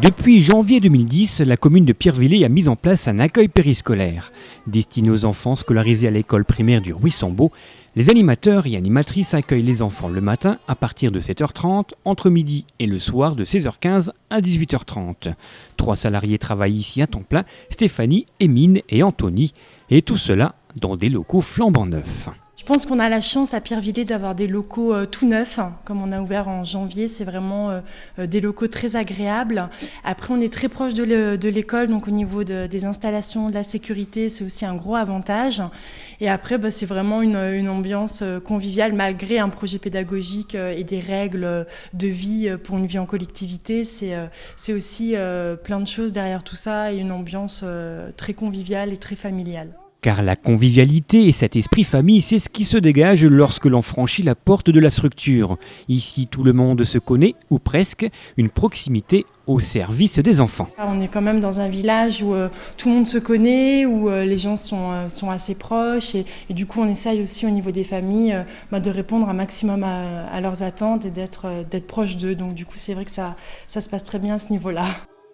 Depuis janvier 2010, la commune de Pierrevillers a mis en place un accueil périscolaire. Destiné aux enfants scolarisés à l'école primaire du Ruissambault, les animateurs et animatrices accueillent les enfants le matin à partir de 7h30, entre midi et le soir de 16h15 à 18h30. 3 salariés travaillent ici à temps plein, Stéphanie, Émine et Anthony, et tout cela dans des locaux flambant neufs. Je pense qu'on a la chance à Pierrevillers d'avoir des locaux tout neufs, comme on a ouvert en janvier. C'est vraiment des locaux très agréables. Après, on est très proche de l'école, donc au niveau des installations, de la sécurité, c'est aussi un gros avantage. Et après, c'est vraiment une ambiance conviviale, malgré un projet pédagogique et des règles de vie pour une vie en collectivité. C'est aussi plein de choses derrière tout ça et une ambiance très conviviale et très familiale. Car la convivialité et cet esprit famille, c'est ce qui se dégage lorsque l'on franchit la porte de la structure. Ici, tout le monde se connaît, ou presque, une proximité au service des enfants. On est quand même dans un village où tout le monde se connaît, où les gens sont assez proches et du coup on essaye aussi au niveau des familles de répondre un maximum à leurs attentes et d'être proche d'eux. Donc du coup c'est vrai que ça se passe très bien à ce niveau-là.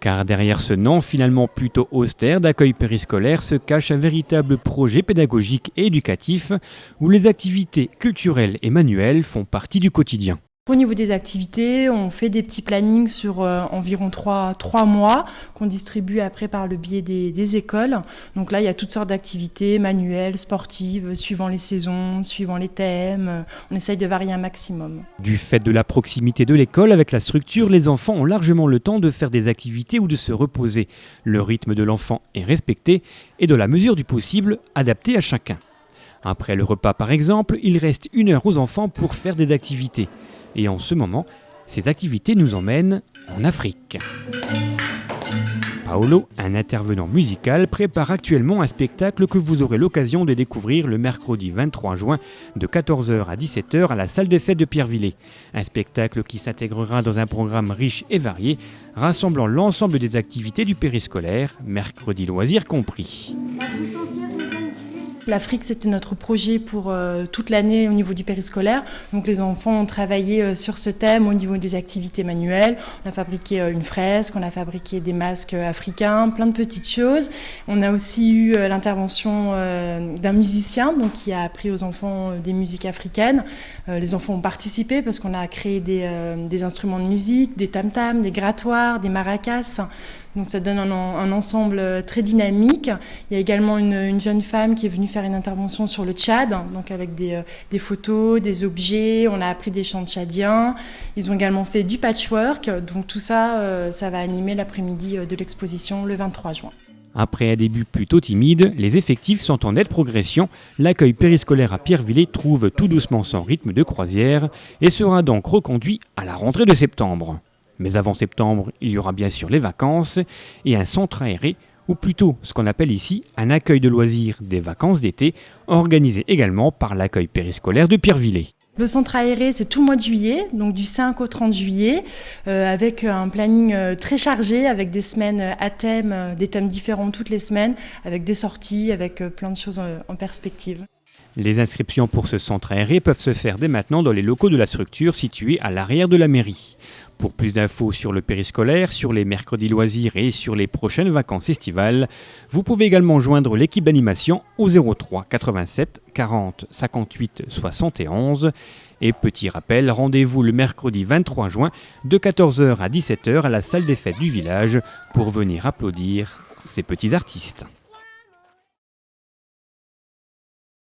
Car derrière ce nom finalement plutôt austère d'accueil périscolaire se cache un véritable projet pédagogique et éducatif où les activités culturelles et manuelles font partie du quotidien. Au niveau des activités, on fait des petits plannings sur environ 3 mois qu'on distribue après par le biais des écoles. Donc là, il y a toutes sortes d'activités manuelles, sportives, suivant les saisons, suivant les thèmes. On essaye de varier un maximum. Du fait de la proximité de l'école avec la structure, les enfants ont largement le temps de faire des activités ou de se reposer. Le rythme de l'enfant est respecté et dans la mesure du possible, adapté à chacun. Après le repas par exemple, il reste 1 heure aux enfants pour faire des activités. Et en ce moment, ces activités nous emmènent en Afrique. Paolo, un intervenant musical, prépare actuellement un spectacle que vous aurez l'occasion de découvrir le mercredi 23 juin de 14h à 17h à la salle des fêtes de Pierrevillers. Un spectacle qui s'intégrera dans un programme riche et varié, rassemblant l'ensemble des activités du périscolaire, mercredi loisirs compris. L'Afrique, c'était notre projet pour toute l'année au niveau du périscolaire. Donc les enfants ont travaillé sur ce thème au niveau des activités manuelles. On a fabriqué une fresque, on a fabriqué des masques africains, plein de petites choses. On a aussi eu l'intervention d'un musicien donc, qui a appris aux enfants des musiques africaines. Les enfants ont participé parce qu'on a créé des instruments de musique, des tam-tams, des grattoirs, des maracas. Donc ça donne un ensemble très dynamique. Il y a également une jeune femme qui est venue faire une intervention sur le Tchad, donc avec des photos, des objets. On a appris des chants tchadiens. Ils ont également fait du patchwork. Donc tout ça, ça va animer l'après-midi de l'exposition le 23 juin. Après un début plutôt timide, les effectifs sont en nette progression. L'accueil périscolaire à Pierrevillers trouve tout doucement son rythme de croisière et sera donc reconduit à la rentrée de septembre. Mais avant septembre, il y aura bien sûr les vacances et un centre aéré, ou plutôt ce qu'on appelle ici un accueil de loisirs des vacances d'été, organisé également par l'accueil périscolaire de Pierrevillers. Le centre aéré, c'est tout le mois de juillet, donc du 5 au 30 juillet, avec un planning très chargé, avec des semaines à thème, des thèmes différents toutes les semaines, avec des sorties, avec plein de choses en perspective. Les inscriptions pour ce centre aéré peuvent se faire dès maintenant dans les locaux de la structure situés à l'arrière de la mairie. Pour plus d'infos sur le périscolaire, sur les mercredis loisirs et sur les prochaines vacances estivales, vous pouvez également joindre l'équipe d'animation au 03 87 40 58 71. Et petit rappel, rendez-vous le mercredi 23 juin de 14h à 17h à la salle des fêtes du village pour venir applaudir ces petits artistes.